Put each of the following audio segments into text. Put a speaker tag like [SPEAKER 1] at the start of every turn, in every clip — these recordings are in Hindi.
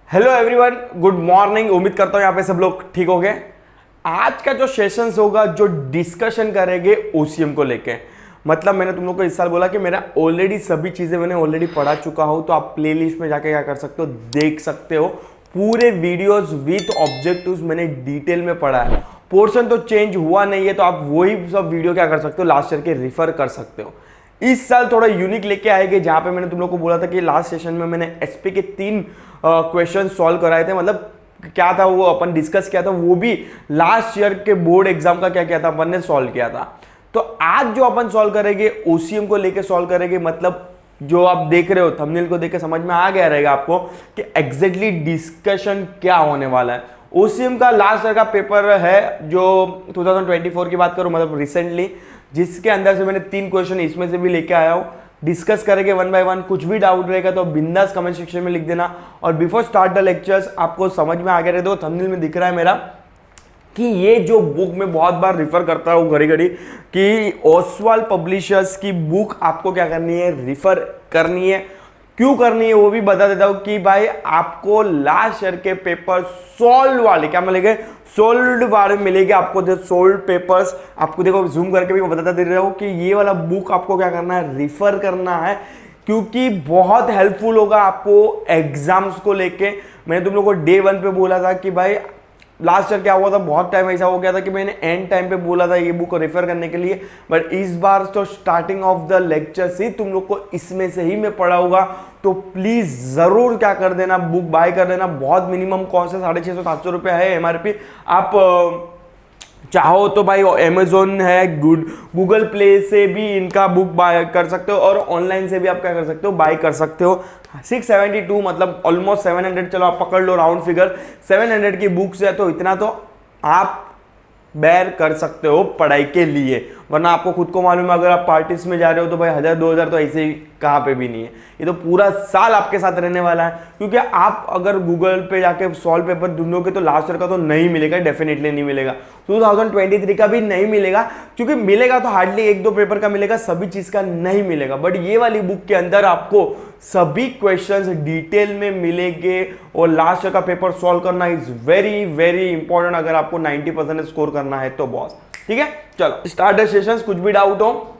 [SPEAKER 1] Hello everyone, good morning. उम्मीद करता हूँ यहाँ पे सब लोग ठीक हो गए। आज का जो सेशंस होगा, जो डिस्कशन करेंगे ओसीएम को लेके, मतलब मैंने तुम लोग को इस साल बोला कि मेरा ऑलरेडी सभी चीज़ें मैंने ऑलरेडी पढ़ा चुका हूँ, तो आप प्लेलिस्ट में जाके क्या कर सकते हो, देख सकते हो। पूरे वीडियोस विथ ऑब्जेक्टिव्स मैंने डिटेल में पढ़ा है। पोर्शन तो चेंज हुआ नहीं है, तो आप वही सब वीडियो क्या कर सकते हो, लास्ट ईयर के रिफर कर सकते हो। इस साल थोड़ा यूनिक लेके आएंगे, जहां पे मैंने तुम लोग को बोला था कि लास्ट सेशन में मैंने एसपी के 3 क्वेश्चन सॉल्व कराए थे। मतलब क्या था वो अपन डिस्कस किया था, वो भी लास्ट ईयर के बोर्ड एग्जाम का क्या किया था अपन ने सॉल्व किया था। तो आज जो अपन सॉल्व करेंगे ओसीएम को लेके सॉल्व करेंगे। मतलब जो आप देख रहे हो थंबनेल को देख के समझ में आ गया रहेगा आपको कि एग्जैक्टली डिस्कशन क्या होने वाला है। ओसीएम का लास्ट ईयर का पेपर है जो 2024 की बात करूं, मतलब रिसेंटली, जिसके अंदर से मैंने 3 क्वेश्चन इसमें से भी लेके आया हूं। डिस्कस करेंगे वन बाय वन। कुछ भी डाउट रहेगा तो बिंदास कमेंट सेक्शन में लिख देना। और बिफोर स्टार्ट द लेक्चर्स, आपको समझ में आ गया रहे, तो थंबनेल में दिख रहा है मेरा कि ये जो बुक मैं बहुत बार रिफर करता हूँ घड़ी घड़ी, कि ओसवाल पब्लिशर्स की बुक आपको क्या करनी है, रिफर करनी है। क्यों करनी है वो भी बता देता हूं कि भाई आपको लास्ट ईयर के पेपर सोल्व वाले क्या मिलेंगे, सोल्व वाले मिलेंगे आपको। जो सोल्व पेपर्स आपको देखो जूम करके भी बताता दे रहा हूं कि ये वाला बुक आपको क्या करना है, रिफर करना है, क्योंकि बहुत हेल्पफुल होगा आपको एग्जाम्स को लेके। मैंने तुम लोग को डे 1 पे बोला था कि भाई लास्ट ईयर क्या हुआ था, बहुत टाइम ऐसा हो गया था कि मैंने एंड टाइम पे बोला था ये बुक को रेफर करने के लिए, बट इस बार तो स्टार्टिंग ऑफ द लेक्चर से तुम लोग को इसमें से ही मैं पढ़ा होगा। तो प्लीज जरूर क्या कर देना, बुक बाय कर देना। बहुत मिनिमम कॉस्ट है, 650-700 रुपये है एमआरपी। आप चाहो तो भाई अमेजोन है, गूगल प्ले से भी इनका बुक बाय कर सकते हो, और ऑनलाइन से भी आप क्या कर सकते हो, बाय कर सकते हो। 672 मतलब ऑलमोस्ट 700, चलो आप पकड़ लो राउंड फिगर, 700 की बुक्स है, तो इतना तो आप बेयर कर सकते हो पढ़ाई के लिए। वरना आपको खुद को मालूम है, अगर आप पार्टीज में जा रहे हो तो भाई 1000-2000 तो ऐसे ही कहाँ पे भी नहीं है। ये तो पूरा साल आपके साथ रहने वाला है, क्योंकि आप अगर गूगल पे जाके सॉल्व पेपर ढूंढोगे तो लास्ट ईयर का तो नहीं मिलेगा, डेफिनेटली नहीं मिलेगा। 2023 का भी नहीं मिलेगा, क्योंकि मिलेगा तो हार्डली 1-2 पेपर का मिलेगा, सभी चीज का नहीं मिलेगा। बट ये वाली बुक के अंदर आपको सभी क्वेश्चंस डिटेल में मिलेंगे, और लास्ट ईयर का पेपर सॉल्व करना इज वेरी वेरी इंपॉर्टेंट अगर आपको 90% स्कोर करना है तो बॉस। ठीक है, चलो स्टार्ट द सेशंस। कुछ भी डाउट हो,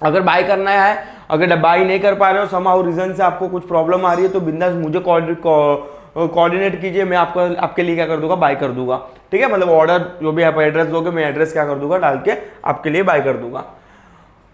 [SPEAKER 1] अगर बाय करना है, अगर बाय नहीं कर पा रहे हो, समहाउ रीजन से आपको कुछ प्रॉब्लम आ रही है, तो बिंदास मुझे कोऑर्डिनेट कीजिए, मैं आपके लिए क्या कर दूंगा, बाय कर दूंगा। ठीक है, मतलब ऑर्डर जो भी आप एड्रेस दोगे, मैं एड्रेस क्या कर दूंगा, डाल के आपके लिए बाय कर दूंगा।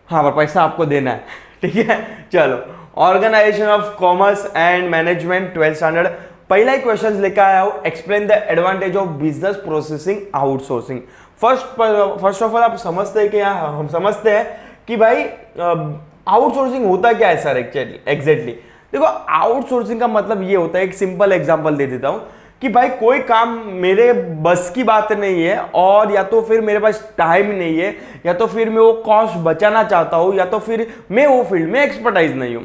[SPEAKER 1] हाँ, पर पैसा आपको देना है। ठीक है, चलो। Organisation of commerce and management 12th standard. पहला ही क्वेश्चन लेकर आया हूं, explain the advantage of business processing outsourcing. First of all आप समझते हैं कि हम समझते हैं कि भाई आउटसोर्सिंग होता क्या है सर एग्जैक्टली। देखो, आउटसोर्सिंग का मतलब ये होता है, एक सिंपल एग्जांपल दे देता हूं कि भाई कोई काम मेरे बस की बात नहीं है, और या तो फिर मेरे पास टाइम नहीं है, या तो फिर मैं वो कॉस्ट बचाना चाहता हूं, या तो फिर मैं वो फील्ड में एक्सपर्टाइज नहीं हूं।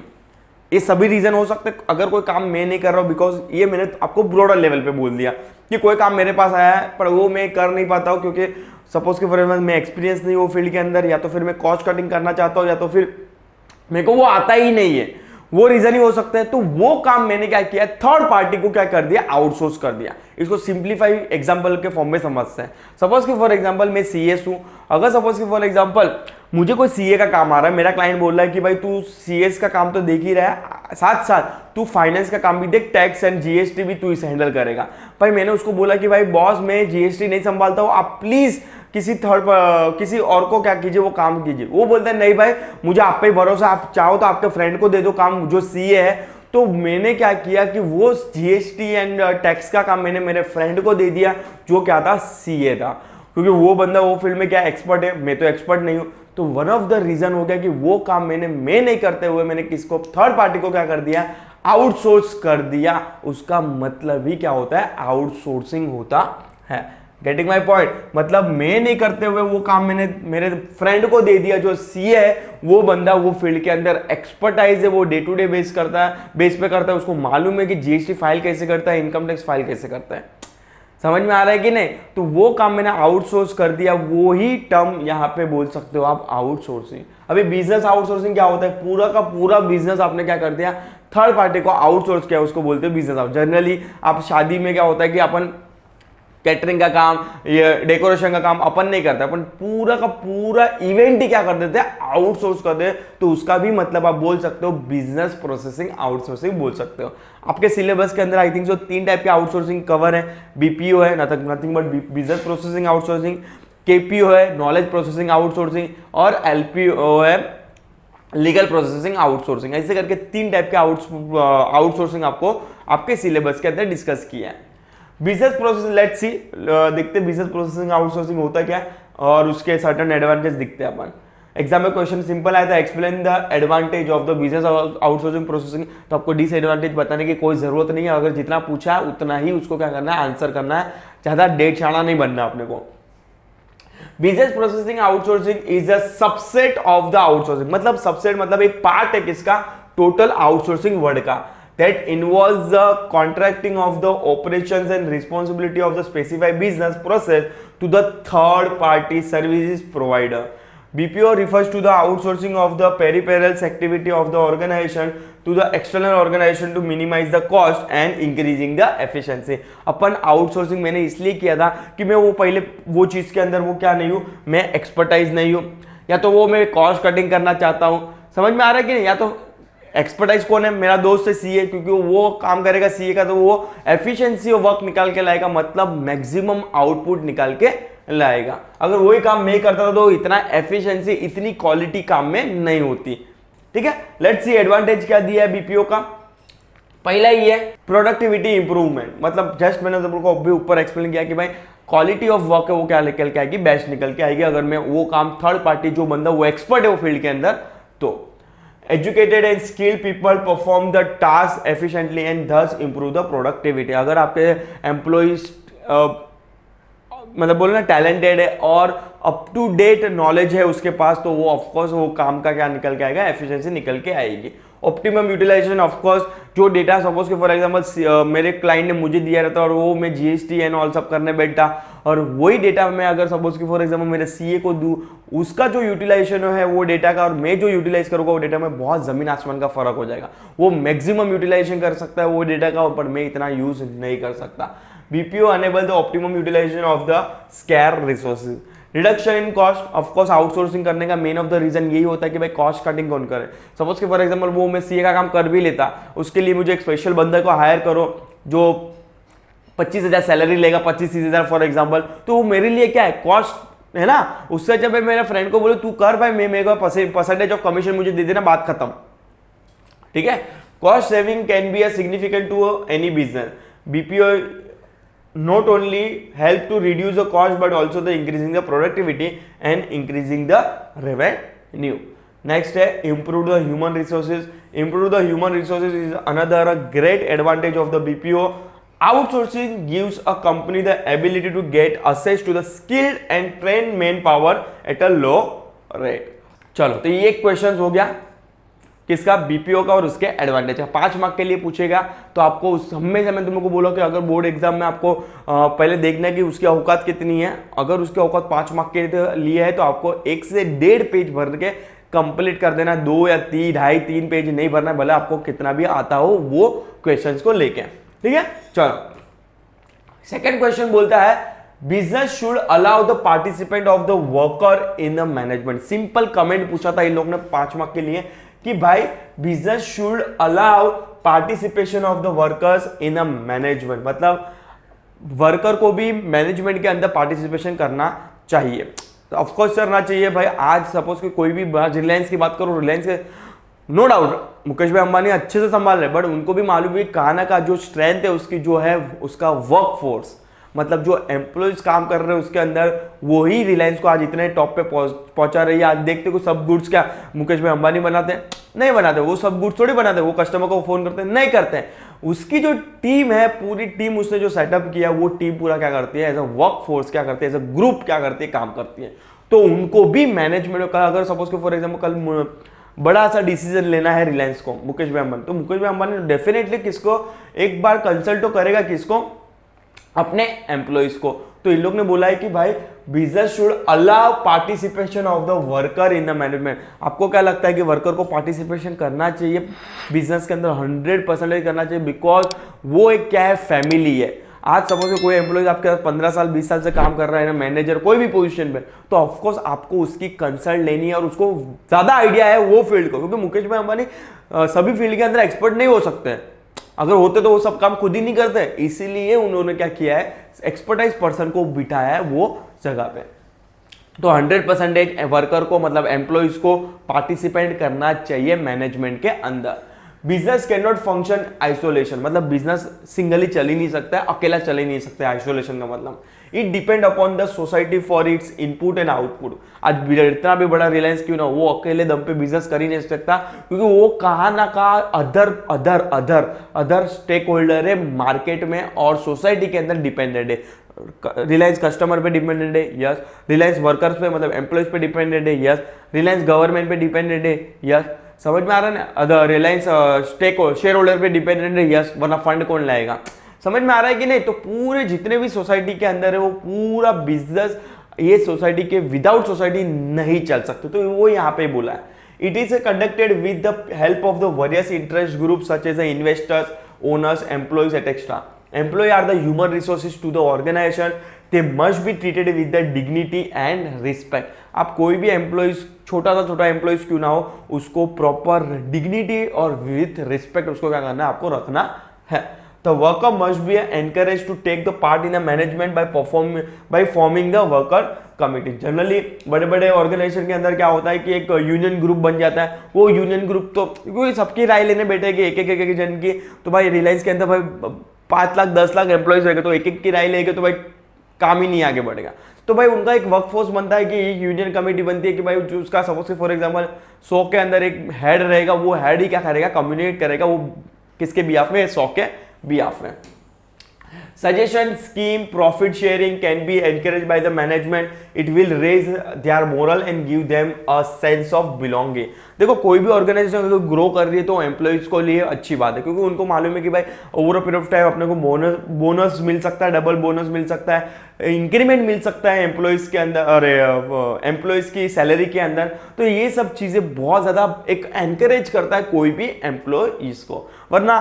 [SPEAKER 1] ये सभी रीजन हो सकते हैं। अगर कोई काम मैं नहीं कर रहा हूं, बिकॉज ये मैंने आपको ब्रॉडर लेवल पे बोल दिया कि कोई काम मेरे पास आया है पर वो मैं कर नहीं पाता हूं, क्योंकि सपोज के फॉर एग्जाम्पल मैं एक्सपीरियंस नहीं वो फील्ड के अंदर, या तो फिर मैं कॉस्ट कटिंग करना चाहता हूं, या तो फिर मेरे को वो आता ही नहीं है, वो रीजन ही हो सकता है। तो वो काम मैंने क्या किया, थर्ड पार्टी को क्या कर दिया, आउटसोर्स कर दिया। इसको सिंप्लीफाई एग्जांपल के फॉर्म में समझते हैं। सपोज कि फॉर एग्जांपल मैं सीएस हूं, अगर सपोज कि फॉर एग्जांपल मुझे कोई सीए का काम आ रहा है, मेरा क्लाइंट बोल रहा है कि भाई तू सीएस का काम तो देख ही रहा है, साथ साथ तू फाइनेंस का काम भी देख, टैक्स एंड जीएसटी भी तू इसे हैंडल करेगा। भाई मैंने उसको बोला कि भाई बॉस मैं जीएसटी नहीं संभालता हूं, आप प्लीज किसी और को क्या कीजिए, वो काम कीजिए। वो बोलता है नहीं भाई मुझे आप पे भरोसा, आप चाहो तो आपके फ्रेंड को दे दो काम जो सीए है। तो मैंने क्या किया कि वो जीएसटी एंड टैक्स का काम मैंने मेरे फ्रेंड को दे दिया, जो क्या था, सीए था, क्योंकि वो बंदा वो फील्ड में क्या एक्सपर्ट है, मैं तो एक्सपर्ट नहीं हूं। तो वन ऑफ द रीजन हो गया कि वो काम मैं नहीं करते हुए मैंने किसको, थर्ड पार्टी को क्या कर दिया, आउटसोर्स कर दिया। उसका मतलब ही क्या होता है, आउटसोर्सिंग होता है। गेटिंग माई पॉइंट, मतलब मैं नहीं करते हुए वो काम मैंने मेरे फ्रेंड को दे दिया जो सीए है, वो बंदा वो फील्ड के अंदर एक्सपर्टाइज है, वो डे टू डे बेस पे करता है, उसको मालूम है कि जीएसटी फाइल कैसे करता है, इनकम टैक्स फाइल कैसे करता है। समझ में आ रहा है कि नहीं? तो वो काम मैंने आउटसोर्स कर दिया, वो ही टर्म यहाँ पे बोल सकते हो आप आउटसोर्सिंग। अभी बिजनेस आउटसोर्सिंग क्या होता है? पूरा का पूरा बिजनेस आपने क्या कर दिया, थर्ड पार्टी को आउटसोर्स किया, उसको बोलते हैं बिजनेस आउट। जनरली आप शादी में क्या होता है कि अपन कैटरिंग का काम, ये डेकोरेशन का काम अपन नहीं करता, अपन पूरा का पूरा इवेंट ही क्या कर देते हैं, आउटसोर्स कर देते हैं। तो उसका भी मतलब आप बोल सकते हो बिजनेस प्रोसेसिंग आउटसोर्सिंग बोल सकते हो। आपके सिलेबस के अंदर आई थिंक सो 3 टाइप के आउटसोर्सिंग कवर है। बीपीओ है, nothing but business processing outsourcing, KPO है, नॉलेज प्रोसेसिंग आउटसोर्सिंग, और एलपीओ है, लीगल प्रोसेसिंग आउटसोर्सिंग। ऐसे करके 3 टाइप के आउटसोर्सिंग आपको आपके सिलेबस के अंदर डिस्कस किया है। बिजनेस प्रोसेसिंग, लेट्स सी, देखते हैं बिजनेस प्रोसेसिंग आउटसोर्सिंग होता क्या है और उसके सर्टेन एडवांटेज दिखते हैं अपन। एग्जाम में क्वेश्चन सिंपल आया था, explain the advantage of the business outsourcing processing. तो आपको डिसएडवांटेज बताने की कोई जरूरत नहीं है, अगर जितना पूछा है उतना ही उसको क्या करना है, आंसर करना है, ज्यादा डेट छाना नहीं बनना अपने को। Business processing outsourcing is a subset of the outsourcing, मतलब सबसेट मतलब एक पार्ट है किसका, टोटल आउटसोर्सिंग वर्ड का, that involves the contracting of the operations and responsibility of the specified business process to the third party services provider. BPO refers to the outsourcing of the peripherals activity of the organization to the external organization to minimize the cost and increasing the efficiency. Upon outsourcing मैंने इसलिए किया था कि मैं वो पहले वो चीज के अंदर वो क्या नहीं हूँ, मैं एक्सपर्टाइज नहीं हूँ, या तो वो मैं कॉस्ट कटिंग करना चाहता हूँ। समझ में आ रहा है कि नहीं? या तो एक्सपर्टाइज कौन है, मेरा दोस्त है सीए, क्योंकि वो काम करेगा सीए का तो वो एफिशिएंसी और वर्क निकाल के लाएगा, मतलब मैक्सिमम आउटपुट निकाल के लाएगा। अगर वही काम मैं करता था तो इतना एफिशिएंसी, इतनी क्वालिटी काम में नहीं होती। ठीक है, लेट्स सी एडवांटेज क्या दिया है बीपीओ का। पहला ही है प्रोडक्टिविटी इंप्रूवमेंट, मतलब जस्ट मैंने तुमको अभी ऊपर एक्सप्लेन किया कि भाई क्वालिटी ऑफ वर्क है वो क्या निकल के आएगी, बेस्ट निकल के आएगी अगर मैं वो काम थर्ड पार्टी जो बंदा वो एक्सपर्ट है वो फील्ड के अंदर। तो educated and skilled people perform the task efficiently and thus improve the productivity। अगर आपके एम्प्लॉइज मतलब बोलो ना टैलेंटेड है और अप टू डेट नॉलेज है उसके पास, तो वो ऑफकोर्स वो काम का क्या निकल के आएगा, एफिशिएंसी निकल के आएगी। ऑप्टिमम यूटिलाइजेशन, ऑफकोर्स जो डेटा सपोज के फॉर एग्जांपल मेरे क्लाइंट ने मुझे दिया रहता और वो मैं जीएसटी एंड ऑल सब करने बैठा, और वही डेटा मैं अगर सपोज की फॉर एग्जांपल मेरे सीए को दूं, उसका जो यूटिलाइजेशन है वो डेटा का और मैं जो यूटिलाइज करूंगा वो डेटा में बहुत जमीन आसमान का फर्क हो जाएगा। वो मैक्सिमम यूटिलाइजेशन कर सकता है वो डेटा का, पर मैं इतना यूज नहीं कर सकता। BPO enable the optimum utilisation of the scarce resources. Reduction in cost, of course outsourcing करने का मेन ऑफ द रीजन यही होता है कि भाई कॉस्ट कटिंग कौन करे। सपोज कि फॉर एग्जांपल वो मैं सीए का काम कर भी लेता, उसके लिए मुझे एक स्पेशल बंदे को हायर करो जो 25,000 सैलरी लेगा, 25-30,000 फॉर एग्जांपल, तो वो मेरे लिए क्या है, कॉस्ट है ना। उससे जब मैं मेरे फ्रेंड को बोलूं तू कर भाई, मैं मेरे को परसेंटेज ऑफ कमीशन मुझे दे देना, बात खत्म। ठीक है, cost saving can be a significant to any business. BPO not only help to reduce the cost but also the increasing the productivity and increasing the revenue. Next है improve the human resources. Improve the human resources is another great advantage of the BPO. Outsourcing gives a company the ability to get access to the skilled and trained manpower at a low rate. चलो तो ये क्वेश्चन हो गया किसका, बीपीओ का, और उसके एडवांटेज है। 5 मार्क के लिए पूछेगा तो आपको उस हमेशा मैं तुमको बोला कि अगर बोर्ड एग्जाम में आपको पहले देखना है कि उसकी औकात कितनी है। अगर उसकी औकात 5 मार्क के लिए है तो आपको 1 से 1.5 पेज भर के कंप्लीट कर देना, 2 या 3 पेज नहीं भरना, भले आपको कितना भी आता हो वो क्वेश्चंस को लेके। ठीक है, चलो सेकेंड क्वेश्चन बोलता है business should allow the participant of the worker in the management. Simple comment पूछा था इन लोगों ने 5 मार्क के लिए कि भाई business should allow participation of the workers in a management, मतलब वर्कर को भी मैनेजमेंट के अंदर पार्टिसिपेशन करना चाहिए। ऑफकोर्स करना चाहिए भाई। आज सपोज कि कोई भी रिलायंस की बात करो, रिलायंस के नो डाउट मुकेश भाई अंबानी अच्छे से संभाल रहे, बट उनको भी मालूम है कहा ना का जो स्ट्रेंथ है उसकी जो है उसका वर्क फोर्स, मतलब जो एम्प्लॉइज काम कर रहे हैं उसके अंदर, वही रिलायंस को आज इतने टॉप पे पहुंचा रही है। आज देखते को सब गुड्स क्या मुकेश भाई अंबानी बनाते हैं? नहीं बनाते। वो सब गुड्स थोड़ी बनाते हैं, वो कस्टमर को फोन करते हैं? नहीं करते हैं। उसकी जो टीम है, पूरी टीम उसने जो सेटअप किया, वो टीम पूरा क्या करती है, एज अ वर्क फोर्स क्या करती है, एज अ ग्रुप क्या करती है, काम करती है। तो उनको भी मैनेजमेंट का, अगर सपोज के फॉर एग्जाम्पल कल बड़ा सा डिसीजन लेना है रिलायंस को, मुकेश भाई अंबानी, तो मुकेश भाई अंबानी डेफिनेटली किसको एक बार कंसल्ट तो करेगा, किसको, अपने एम्प्लॉयज को। तो इन लोग ने बोला है कि भाई business should allow participation of the worker in the management. आपको क्या लगता है कि वर्कर को पार्टिसिपेशन करना चाहिए बिजनेस के अंदर? 100% करना चाहिए, बिकॉज वो एक क्या है, फैमिली है। आज सपोज कोई एम्प्लॉय आपके साथ 15 साल 20 साल से काम कर रहा है ना, मैनेजर कोई भी पोजीशन पे, तो ऑफकोर्स आपको उसकी कंसल्ट लेनी है और उसको ज्यादा आइडिया है वो फील्ड को, क्योंकि मुकेश भाई अंबानी सभी फील्ड के अंदर एक्सपर्ट नहीं हो सकते हैं। अगर होते तो वो सब काम खुद ही नहीं करते, इसीलिए उन्होंने क्या किया है, एक्सपर्टाइज पर्सन को बिठाया है वो जगह पे। तो 100% वर्कर को मतलब एम्प्लॉयज को पार्टिसिपेट करना चाहिए मैनेजमेंट के अंदर। Business can not function isolation, मतलब बिजनेस सिंगली चल ही नहीं सकता है, अकेला चल ही नहीं सकता है। आइसोलेशन का मतलब it depend upon the society for its input and output. आज इतना भी बड़ा रिलायंस क्यों ना, वो अकेले दम पे बिजनेस कर ही नहीं सकता, क्योंकि वो कहाँ ना कहाँ अदर स्टेक होल्डर है मार्केट में और सोसाइटी के अंदर डिपेंडेंट है। रिलायंस कस्टमर पे डिपेंडेंट है, यस। रिलायंस वर्कर्स पे मतलब एम्प्लॉयज पे डिपेंडेंट है, यस। रिलायंस गवर्नमेंट पे डिपेंडेंट है, यस। समझ में आ रहा है ना? अदर रिलायंस शेयर होल्डर पे डिपेंडेंट है, यस, वरना फंड कौन लाएगा? समझ में आ रहा है कि नहीं? तो पूरे जितने भी सोसाइटी के अंदर है वो पूरा बिजनेस ये सोसाइटी के विदाउट सोसाइटी नहीं चल सकते। तो वो यहाँ पे बोला है it is conducted with the help of the various interest group such as investors, owners, employees etcetera. Employ are the human resources to the organisation, they must be treated with the dignity and respect. आप कोई भी एम्प्लॉयज, छोटा सा छोटा एम्प्लॉयज क्यों ना हो, उसको प्रॉपर डिग्निटी और विथ रिस्पेक्ट उसको क्या करना है, आपको रखना है। The worker must be encouraged to take the part in the management by forming the worker committee. Generally बड़े बड़े ऑर्गेनाइजेशन के अंदर क्या होता है कि एक यूनियन ग्रुप बन जाता है। वो यूनियन ग्रुप तो क्योंकि सबकी राय लेने बैठेगी एक जन की, तो भाई रिलायंस के अंदर भाई 5 लाख 10 लाख एम्प्लॉयज रहेंगे, तो एक की राय लेंगे तो भाई काम ही नहीं आगे बढ़ेगा। तो भाई उनका एक वर्कफोर्स बनता है कि यूनियन कमेटी बनती है कि भाई जो उसका सपोज फॉर एग्जाम्पल 100 के अंदर एक हेड रहेगा, वो हेड ही क्या करेगा, कम्युनिकेट करेगा वो किसके बिहाफ में, 100 के बिहाफ में। Suggestion scheme profit sharing can be encouraged by the management. It will raise their moral and give them a sense of belonging. देखो कोई भी ऑर्गेनाइजेशन अगर ग्रो कर रही है तो एम्प्लॉइज को लिए अच्छी बात है, क्योंकि उनको मालूम है कि भाई over a period of time अपने को बोनस मिल सकता है, डबल बोनस मिल सकता है, इंक्रीमेंट मिल सकता है एम्प्लॉइज के अंदर, अरे एम्प्लॉइज की सैलरी के अंदर। तो ये सब चीजें बहुत ज्यादा एक एनकरेज करता है कोई भी एम्प्लॉइज को। वरना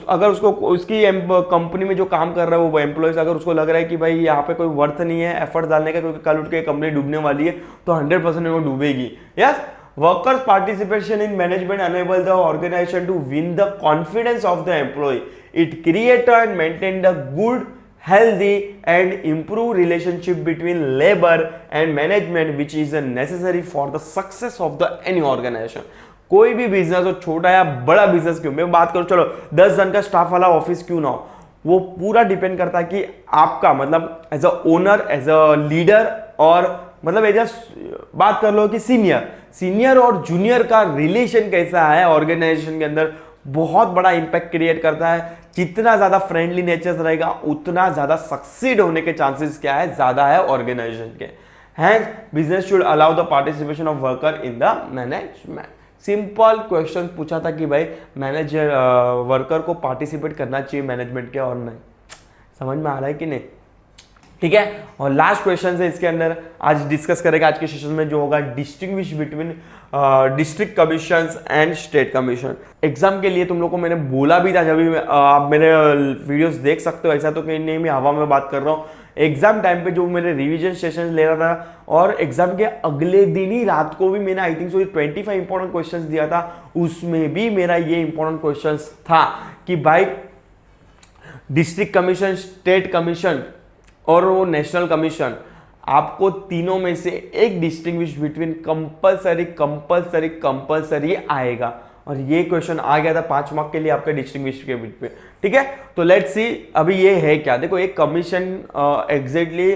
[SPEAKER 1] अगर उसको उसकी कंपनी में जो काम कर रहा है वो एम्प्लॉइज अगर उसको लग रहा है कि भाई यहाँ पे कोई वर्थ नहीं है एफर्ट डालने का, क्योंकि कल उठ के कंपनी डूबने वाली है, तो 100% वो डूबेगी। Yes, workers participation in management enable the organisation to win the confidence of the employ. It create and maintain the good healthy and improve relationship between labor and management which is necessary for the success of the any organization। कोई भी बिजनेस हो, छोटा या बड़ा बिजनेस क्यों, मैं बात करूं चलो 10 जन का स्टाफ वाला ऑफिस क्यों ना हो, वो पूरा डिपेंड करता है कि आपका मतलब as a owner, as a leader और मतलब एज अ बात कर लो कि सीनियर और जूनियर का रिलेशन कैसा है ऑर्गेनाइजेशन के अंदर, बहुत बड़ा इंपैक्ट क्रिएट करता है। जितना ज्यादा फ्रेंडली नेचर रहेगा उतना ज्यादा सक्सीड होने के चांसेस क्या है, ज्यादा है ऑर्गेनाइजेशन के। Hence business should allow the participation of worker in the management. Simple question पूछा था कि भाई मैनेजर वर्कर को पार्टिसिपेट करना चाहिए मैनेजमेंट के और नहीं। समझ में आ रहा है कि नहीं? ठीक है। और लास्ट क्वेश्चन है इसके अंदर आज डिस्कस करेगा आज के सेशन में, जो होगा distinguish between district commission and state commission. Exam के लिए तुम लोग को मैंने बोला भी था, जब भी आप मेरे वीडियोस देख सकते हो, ऐसा तो कहीं नहीं मैं हवा में बात कर रहा हूँ। एग्जाम टाइम पे जो मेरे रिवीजन सेशन ले रहा था और एग्जाम के अगले दिन ही रात को भी मैंने आई थिंक 25 इंपॉर्टेंट क्वेश्चंस दिया था, उसमें भी मेरा ये इंपॉर्टेंट क्वेश्चंस था कि भाई डिस्ट्रिक्ट कमीशन, स्टेट कमीशन और वो नेशनल कमीशन, आपको तीनों में से एक डिस्टिंग्विश बिटवीन कंपलसरी आएगा। और ये क्वेश्चन आ गया था 5 मार्क के लिए आपके डिस्टिंग्विश के बीच में। ठीक है, तो लेट्स सी अभी ये है क्या। देखो एक कमीशन एग्जैक्टली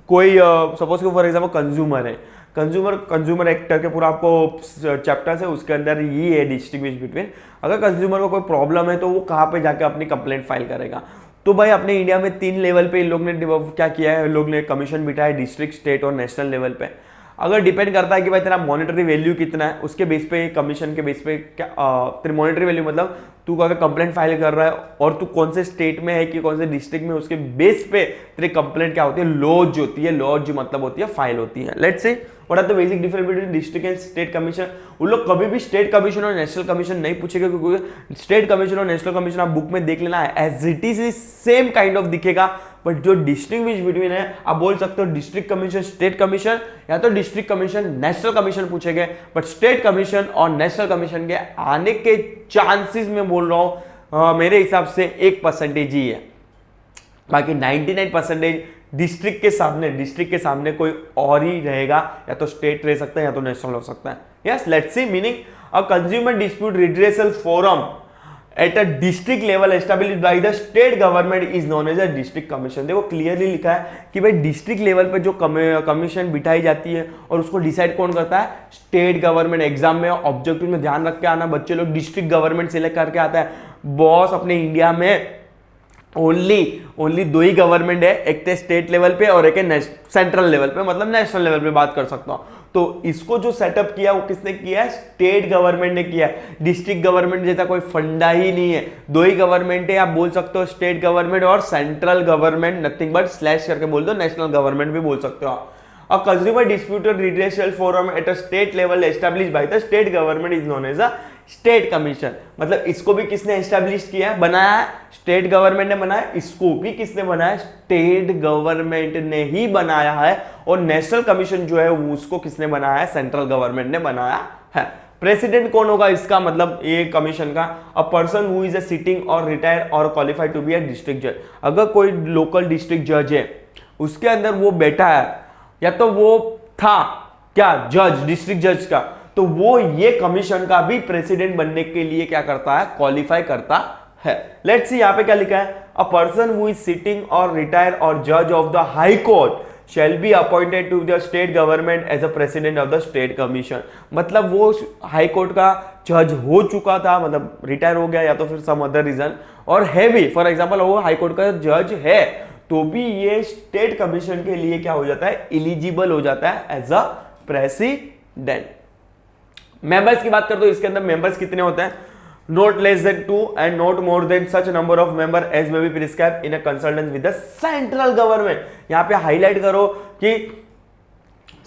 [SPEAKER 1] कोई सपोज को फॉर एग्जाम्पल कंज्यूमर है, कंज्यूमर एक्ट करके पूरा आपको चैप्टर्स है, उसके अंदर ये है डिस्टिंग्विश बिटवीन। अगर कंज्यूमर को कोई प्रॉब्लम है तो वो कहाँ पे जाके अपनी कंप्लेंट फाइल करेगा। तो भाई अपने इंडिया में 3 लेवल पे इन लोग ने क्या किया है, लोग ने कमीशन बिठाया डिस्ट्रिक्ट, स्टेट और नेशनल लेवल पे। अगर डिपेंड करता है कि भाई तेरा मॉनेटरी वैल्यू कितना है, उसके बेस पे, कमीशन के बेस पे क्या तेरी मॉनेटरी वैल्यू मतलब तू अगर कंप्लेंट फाइल कर रहा है और तू कौन से स्टेट में है कि कौन से डिस्ट्रिक्ट में, उसके बेस पे तेरी कंप्लेंट क्या होती है, लॉज होती है। लॉज मतलब होती है फाइल होती है। Let's say what are the basic difference between district and state commission. उन लोग कभी भी स्टेट कमीशन और नेशनल कमीशन नहीं पूछेगा, क्योंकि स्टेट कमीशन और नेशनल कमीशन आप बुक में देख लेना है, as it is same kind of दिखेगा, बट जो डिस्टिंग्विश बिटवीन है, आप बोल सकते हो डिस्ट्रिक्ट कमीशन स्टेट कमीशन, या तो डिस्ट्रिक्ट कमीशन नेशनल कमीशन पूछेंगे, बट स्टेट कमीशन और नेशनल कमीशन के आने के चांसेस में बोल रहा हूं मेरे हिसाब से 1% ही है। बाकी 99% डिस्ट्रिक्ट के सामने कोई और ही रहेगा, या तो स्टेट रह सकता है या तो नेशनल हो सकता है। Yes, let's see meaning a consumer dispute redressal forum at a district level established by the state government is known as a district commission. देखो क्लियरली लिखा है कि भाई डिस्ट्रिक्ट लेवल पे जो कमीशन बिठाई जाती है और उसको डिसाइड कौन करता है, स्टेट गवर्नमेंट। एग्जाम में ऑब्जेक्टिव में ध्यान रख के आना, बच्चे लोग डिस्ट्रिक्ट गवर्नमेंट सिलेक्ट करके आता है। बॉस अपने इंडिया में ओनली दो ही गवर्नमेंट है, एक तो स्टेट लेवल पे और एक है सेंट्रल लेवल पे, मतलब नेशनल लेवल पे बात कर सकता हूं। तो इसको जो सेटअप किया वो किसने किया है, स्टेट गवर्नमेंट ने किया है। डिस्ट्रिक्ट गवर्नमेंट जैसा कोई फंडा ही नहीं है, दो ही गवर्नमेंट है, आप बोल सकते हो स्टेट गवर्नमेंट और central government, nothing but slash करके बोल दो, नेशनल गवर्नमेंट भी बोल सकते हो। A consumer dispute redressal forum at a state level established by the state government is known as a state commission। मतलब इसको भी किसने एस्टैब्लिश किया है, बनाया है, स्टेट गवर्नमेंट ने बनाया। इसको भी किसने बनाया, स्टेट गवर्नमेंट ने ही बनाया है। और नेशनल कमीशन जो है उसको किसने बनाया है, सेंट्रल गवर्नमेंट ने बनाया है। प्रेसिडेंट कौन होगा इसका, मतलब ये कमीशन का, a person who is a sitting or retire or qualified to be a district जज। अगर कोई लोकल डिस्ट्रिक्ट जज है, उसके अंदर वो बैठा है या तो वो था क्या जज, डिस्ट्रिक्ट जज का, तो वो ये कमीशन का भी प्रेसिडेंट बनने के लिए क्या करता है, क्वालिफाई करता है। लेट्स सी यहां पे क्या लिखा है, a person who is sitting or retire or जज of the high court shall be appointed to the state government as a president of the state commission. मतलब वो हाई कोर्ट का जज हो चुका था, मतलब रिटायर हो गया या तो फिर सम अदर रीजन, और है भी, फॉर एग्जाम्पल वो हाई कोर्ट का जज है, तो भी ये स्टेट कमीशन के लिए क्या हो जाता है, एलिजिबल हो जाता है एज अ प्रेसिडेंट। मेंबर्स की बात करते हो, इसके अंदर मेंबर्स कितने होते हैं, not less than 2 and not more than such number of member as may be prescribed in a consultation with the central government. यहां पे हाईलाइट करो कि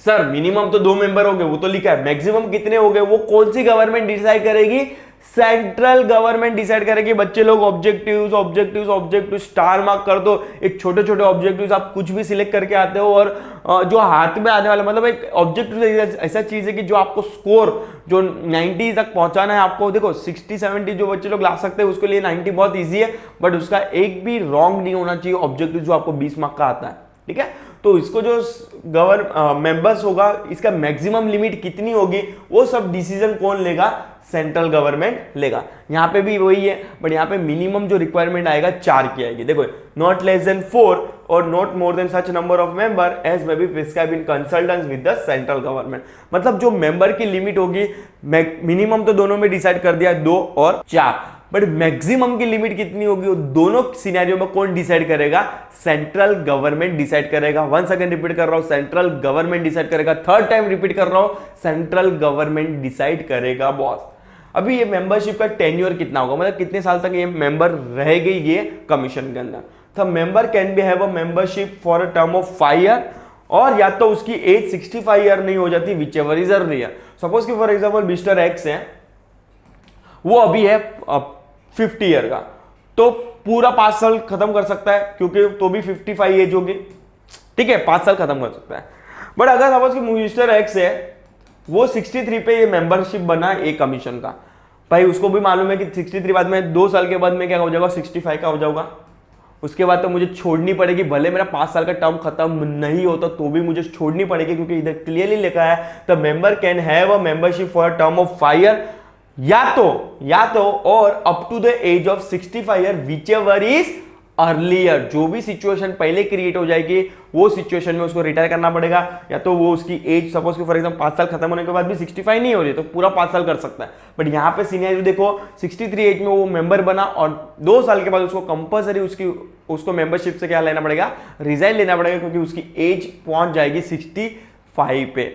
[SPEAKER 1] सर मिनिमम तो 2 मेंबर हो गए, वो तो लिखा है, मैक्सिमम कितने हो गए वो कौन सी गवर्नमेंट डिसाइड करेगी, सेंट्रल गवर्नमेंट डिसाइड करेगी। बच्चे लोग ऑब्जेक्टिव्स स्टार मार्क कर दो, एक छोटे छोटे ऑब्जेक्टिव्स आप कुछ भी सिलेक्ट करके आते हो, और जो हाथ में आने वाला, मतलब एक ऑब्जेक्टिव ऐसा चीज है कि जो आपको स्कोर जो 90 तक पहुंचाना है आपको। देखो 60-70 जो बच्चे लोग ला सकते हैं उसके लिए 90 बहुत ईजी है, बट उसका एक भी रॉन्ग नहीं होना चाहिए ऑब्जेक्टिव जो आपको 20 मार्क का आता है, ठीक है। तो इसको जो मेंबर्स होगा, इसका मैक्सिमम लिमिट कितनी होगी वो सब डिसीजन कौन लेगा, सेंट्रल गवर्नमेंट लेगा। यहां पे भी वही है, बट यहां पे मिनिमम जो रिक्वायरमेंट आएगा 4 की आएगी। देखो नॉट लेस देन 4 और not more than such number of member as may be prescribe in consultation with the central government. मतलब जो मेंबर की लिमिट होगी, मिनिमम तो दोनों में डिसाइड कर दिया 2 और 4, बट मैक्सिमम की लिमिट कितनी होगी वो दोनों सिनेरियो में कौन डिसाइड करेगा, सेंट्रल गवर्नमेंट डिसाइड करेगा। वंस अगेन रिपीट कर रहा हूं, सेंट्रल गवर्नमेंट डिसाइड करेगा। थर्ड टाइम रिपीट कर रहा हूं, सेंट्रल गवर्नमेंट डिसाइड करेगा बॉस। अभी ये मेंबरशिप का टेन्योर कितना होगा, मतलब कितने साल तक ये मेंबर रहेगी ये कमीशन के अंदर। तो member can be have a membership for a term of 5 year, और या तो उसकी एज 65 ईयर नहीं हो जाती, विच एवर इज अर्ली है। सपोज कि फॉर एग्जाम्पल मिस्टर एक्स है, वो अभी है 50 ईयर का, तो पूरा 5 साल खत्म कर सकता है, क्योंकि तो भी 55 एज होगी, ठीक है, 5 साल खत्म कर सकता है। बट अगर सपोज कि मिस्टर एक्स है, वो 63 पे ये मेंबरशिप बना ए कमीशन का, भाई उसको भी मालूम है कि 63 बाद में 2 साल के बाद में क्या हो जाएगा, 65 का हो जाऊंगा। उसके बाद तो मुझे छोड़नी पड़ेगी, भले मेरा 5 साल का टर्म खत्म नहीं होता तो भी मुझे छोड़नी पड़ेगी, क्योंकि इधर क्लियरली लिखा है the member can have a membership for a term of 5 year, या तो और up to the age of 65 year whichever is earlier. जो भी सिचुएशन पहले क्रिएट हो जाएगी वो सिचुएशन में उसको रिटायर करना पड़ेगा, या तो वो उसकी एज सपोज कि फॉर एग्जाम्पल 5 साल खत्म होने के बाद भी 65 नहीं हो रही तो पूरा 5 साल कर सकता है। बट यहाँ पे सिनेरियो देखो, 63 एज में वो मेंबर बना और 2 साल के बाद उसको कंपलसरी उसको मेंबरशिप से क्या लेना पड़ेगा, रिजाइन लेना पड़ेगा, क्योंकि उसकी एज पहुंच जाएगी 65 पे।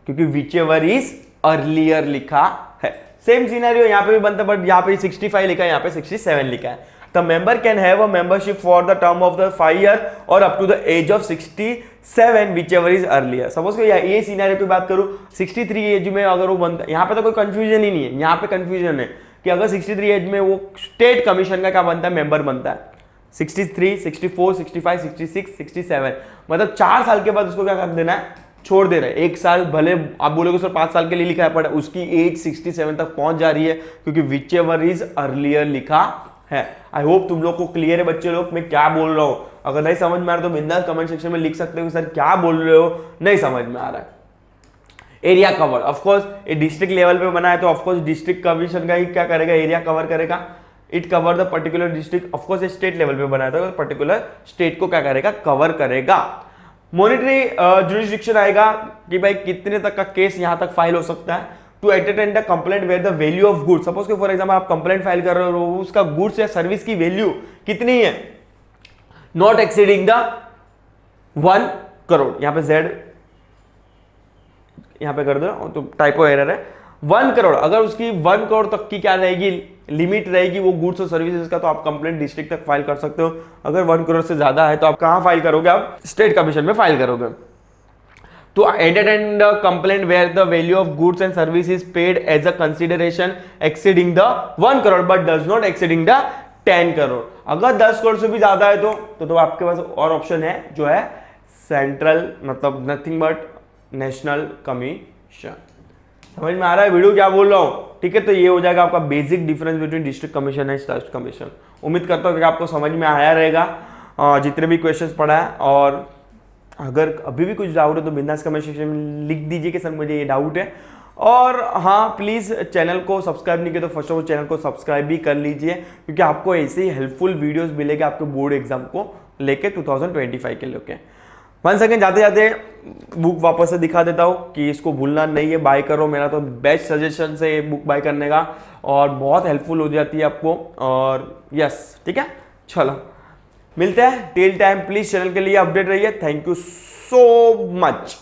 [SPEAKER 1] क्योंकि विच एवर इज अर्लियर लिखा है। सेम सिनेरियो यहाँ पे भी बनता है, बट यहाँ पे 65 लिखा है, यहाँ पे 67 लिखा है। The member can have a membership for the term of the 5 year और up to the age of 67 whichever is earlier. Suppose ये सिनेरियो की बात करूं, 63 एज में अगर वो बनता है, यहाँ पे तो कोई कंफ्यूजन ही नहीं है, यहाँ पे कंफ्यूजन है कि अगर 63 एज में वो स्टेट कमीशन का क्या बनता है, मेंबर बनता है। 63, 64, 65, 66, 67, मतलब 4 साल के बाद उसको क्या कर देना है, छोड़ दे रहे हैं। 1 साल भले आप बोलोगे सर 5 साल के लिए लिखा है, पर उसकी एज 67 तक पहुंच जा रही है क्योंकि विच एवर इज अर्लियर लिखा है। आई होप तुम लोग को क्लियर है बच्चे लोग मैं क्या बोल रहा हूं। अगर नहीं समझ में आ रहा तो बिंदास कमेंट सेक्शन में लिख सकते हो सर क्या बोल रहे हो, नहीं समझ में आ रहा है। एरिया कवर, ऑफकोर्स ये डिस्ट्रिक्ट लेवल पे बना है तो ऑफकोर्स डिस्ट्रिक्ट कमीशन का ही क्या करेगा, एरिया कवर करेगा। It cover the particular district, of course ये स्टेट लेवल पे बनाया था, पर्टिकुलर स्टेट को क्या करेगा, कवर करेगा। मॉनिटरी जुरिस्डिक्शन आएगा कि भाई कितने तक का केस यहां तक फाइल हो सकता है। To entertain the complaint where the value of goods, suppose for example आप कंप्लेंट फाइल कर रहे हो, उसका गुड्स या सर्विस की वैल्यू कितनी है, नॉट एक्सीडिंग द 1 करोड़। यहां पे जेड यहां पे कर दो तो टाइपो एरर है। 1 करोड़, अगर उसकी 1 करोड़ तक की क्या रहेगी, लिमिट रहेगी वो गुड्स और सर्विसेज का, तो आप कंप्लेंट डिस्ट्रिक्ट तक फाइल कर सकते हो। अगर 1 करोड़ से ज्यादा है तो आप कहां फाइल करोगे, आप स्टेट कमीशन में फाइल करोगे। तो entertain the complaint where the value of goods and service is paid as a consideration exceeding the 1 crore but does not exceeding the 10 crore. अगर 10 करोड़ से भी ज्यादा है तो आपके पास और ऑप्शन है जो है सेंट्रल, मतलब नथिंग बट नेशनल कमीशन। समझ में आ रहा है वीडियो क्या बोल रहा हूं, ठीक है। तो ये हो जाएगा आपका basic difference between district commission and state commission. उम्मीद करता हूं कि आपको समझ में आया रहेगा जितने भी क्वेश्चंस पढ़ा है। और अगर अभी भी कुछ डाउट है तो बिंदास कमेंट सेक्शन में लिख दीजिए कि सर मुझे ये डाउट है। और हाँ, प्लीज़ चैनल को सब्सक्राइब नहीं किया तो फर्स्ट ऑफ ऑल चैनल को सब्सक्राइब भी कर लीजिए, क्योंकि आपको ऐसे ही हेल्पफुल वीडियोस मिलेंगे आपके बोर्ड एग्जाम को लेके 2025 के लेके। 1 सेकेंड जाते जाते बुक वापस से दिखा देता हूँ कि इसको भूलना नहीं है, बाय करो। मेरा तो बेस्ट सजेशन है ये बुक बाय करने का और बहुत हेल्पफुल हो जाती है आपको। और यस, ठीक है, चलो मिलते हैं टिल टाइम। प्लीज चैनल के लिए अपडेट रहिए। Thank you so much.